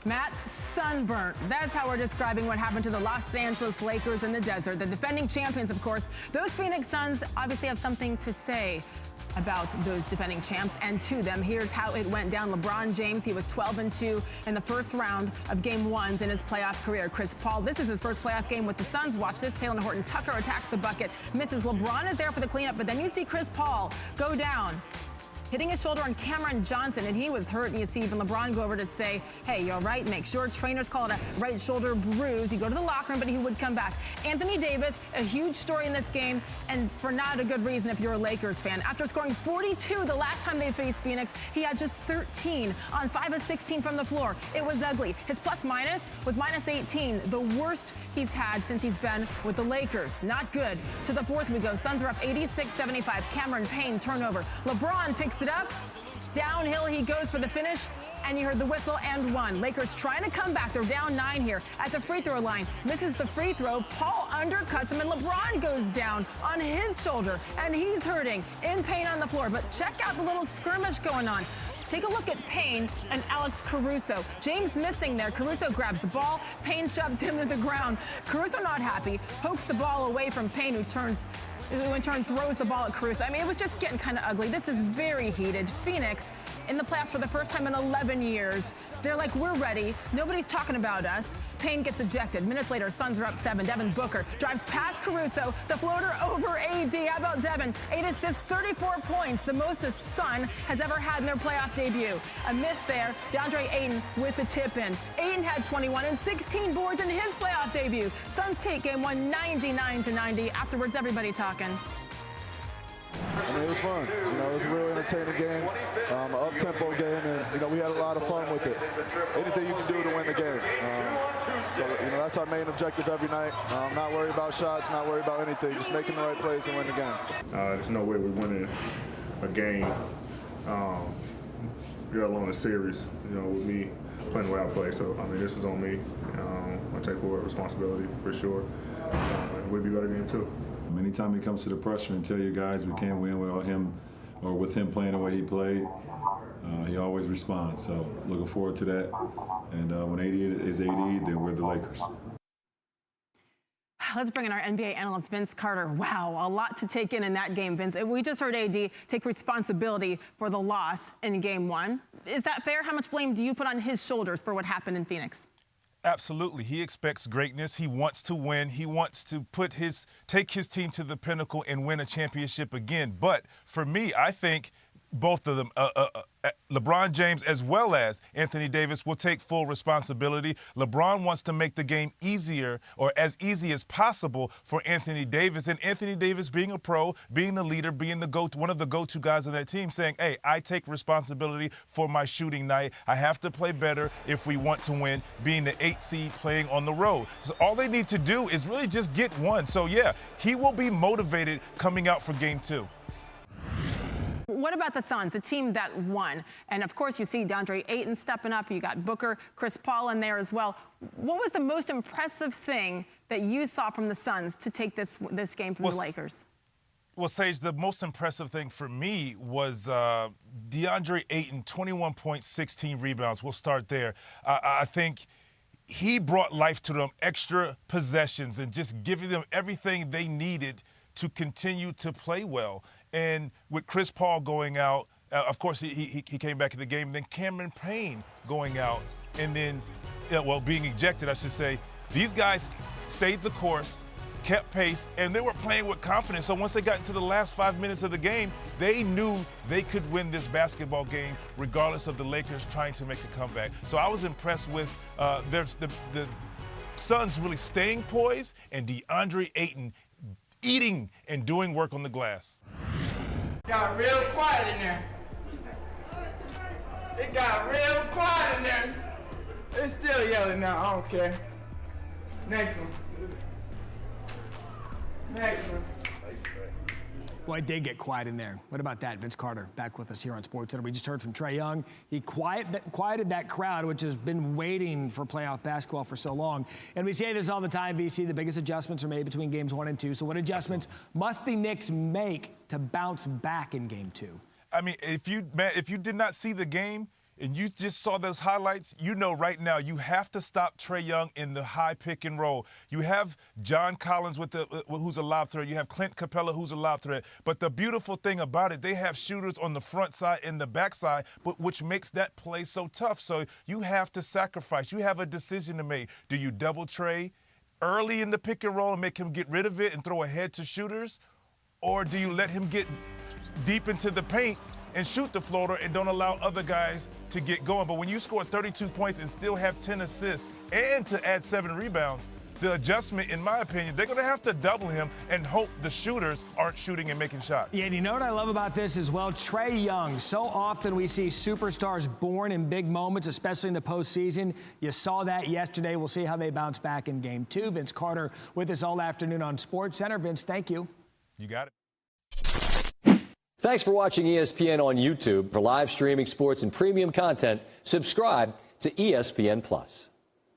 Matt, sunburnt. That's how we're describing what happened to the Los Angeles Lakers in the desert. The defending champions, of course. Those Phoenix Suns obviously have something to say about those defending champs and to them. Here's how it went down. LeBron James, he was 12-2 in the first round of game ones in his playoff career. Chris Paul, this is his first playoff game with the Suns. Watch this. Taylor Horton Tucker attacks the bucket, misses. LeBron is there for the cleanup, but then you see Chris Paul go down, hitting his shoulder on Cameron Johnson, and he was hurt. And you see even LeBron go over to say, hey, you all right? Make sure. Trainers call it a right shoulder bruise. He'd go to the locker room, but he would come back. Anthony Davis, a huge story in this game, and for not a good reason if you're a Lakers fan. After scoring 42 the last time they faced Phoenix, he had just 13 on 5 of 16 from the floor. It was ugly. His plus-minus was minus 18, the worst he's had since he's been with the Lakers. Not good. To the fourth we go. Suns are up 86-75. Cameron Payne turnover. LeBron picks it up. Downhill he goes for the finish, and you heard the whistle and one. Lakers trying to come back. They're down 9 here at the free throw line. Misses the free throw. Paul undercuts him, and LeBron goes down on his shoulder, and he's hurting, in pain on the floor. But check out the little skirmish going on. Take a look at Payne and Alex Caruso. James missing there. Caruso grabs the ball. Payne shoves him to the ground. Caruso not happy, pokes the ball away from Payne, who in turn throws the ball at Caruso. I mean, it was just getting kind of ugly. This is very heated. Phoenix in the playoffs for the first time in 11 years. They're like, we're ready. Nobody's talking about us. Payne gets ejected. Minutes later, Suns are up 7. Devin Booker drives past Caruso. The floater over AD. How about Devin? 8 assists, 34 points, the most a Sun has ever had in their playoff debut. A miss there. Deandre Ayton with the tip in. Ayton had 21 and 16 boards in his playoff debut. Suns take game one 99-90. Afterwards, everybody talking. I mean, it was fun. It was a really entertaining game, an up-tempo game, and, we had a lot of fun with it. Anything you can do to win the game. So, that's our main objective every night. Not worry about shots, not worry about anything, just making the right plays and win the game. There's no way we're winning a game, let alone a series, with me playing the way I play. So, I mean, this was on me. I take full responsibility for sure. We'll be better game two. Anytime he comes to the pressure and tell you guys we can't win without him or with him playing the way he played, he always responds. So looking forward to that. And when AD is AD, then we're the Lakers. Let's bring in our NBA analyst, Vince Carter. Wow, a lot to take in that game, Vince. We just heard AD take responsibility for the loss in game one. Is that fair? How much blame do you put on his shoulders for what happened in Phoenix? Absolutely. He expects greatness. He wants to win. He wants to take his team to the pinnacle and win a championship again. But for me, I think both of them, LeBron James as well as Anthony Davis, will take full responsibility. LeBron wants to make the game easier or as easy as possible for Anthony Davis. And Anthony Davis, being a pro, being the leader, being one of the go-to guys on that team, saying, hey, I take responsibility for my shooting night. I have to play better if we want to win, being the 8th seed playing on the road. So all they need to do is really just get one. So, yeah, he will be motivated coming out for game two. What about the Suns, the team that won? And, of course, you see DeAndre Ayton stepping up. You got Booker, Chris Paul in there as well. What was the most impressive thing that you saw from the Suns to take this game from the Lakers? Well, Sage, the most impressive thing for me was DeAndre Ayton, 21 points, 16 rebounds. We'll start there. I think he brought life to them, extra possessions, and just giving them everything they needed to continue to play well. And with Chris Paul going out, of course, he came back in the game. Then Cameron Payne going out and then, being ejected, I should say. These guys stayed the course, kept pace, and they were playing with confidence. So once they got into the last 5 minutes of the game, they knew they could win this basketball game regardless of the Lakers trying to make a comeback. So I was impressed with the Suns really staying poised and DeAndre Ayton eating and doing work on the glass. Got real quiet in there. It got real quiet in there. It's still yelling now, I don't care. Next one. Next one. Well, it did get quiet in there. What about that? Vince Carter back with us here on SportsCenter. We just heard from Trae Young. He quieted that crowd, which has been waiting for playoff basketball for so long. And we say this all the time, VC, the biggest adjustments are made between games 1 and 2. So what adjustments must the Knicks make to bounce back in game 2? I mean, if you did not see the game, and you just saw those highlights, you know right now you have to stop Trae Young in the high pick and roll. You have John Collins who's a lob threat. You have Clint Capella, who's a lob threat. But the beautiful thing about it, they have shooters on the front side and the back side, which makes that play so tough. So you have to sacrifice. You have a decision to make. Do you double Trae early in the pick and roll and make him get rid of it and throw ahead to shooters? Or do you let him get deep into the paint and shoot the floater and don't allow other guys to get going? But when you score 32 points and still have 10 assists and to add 7 rebounds, the adjustment, in my opinion, they're going to have to double him and hope the shooters aren't shooting and making shots. Yeah, and you know what I love about this as well? Trae Young. So often we see superstars born in big moments, especially in the postseason. You saw that yesterday. We'll see how they bounce back in Game 2. Vince Carter with us all afternoon on SportsCenter. Vince, thank you. You got it. Thanks for watching ESPN on YouTube. For live streaming sports and premium content, subscribe to ESPN+.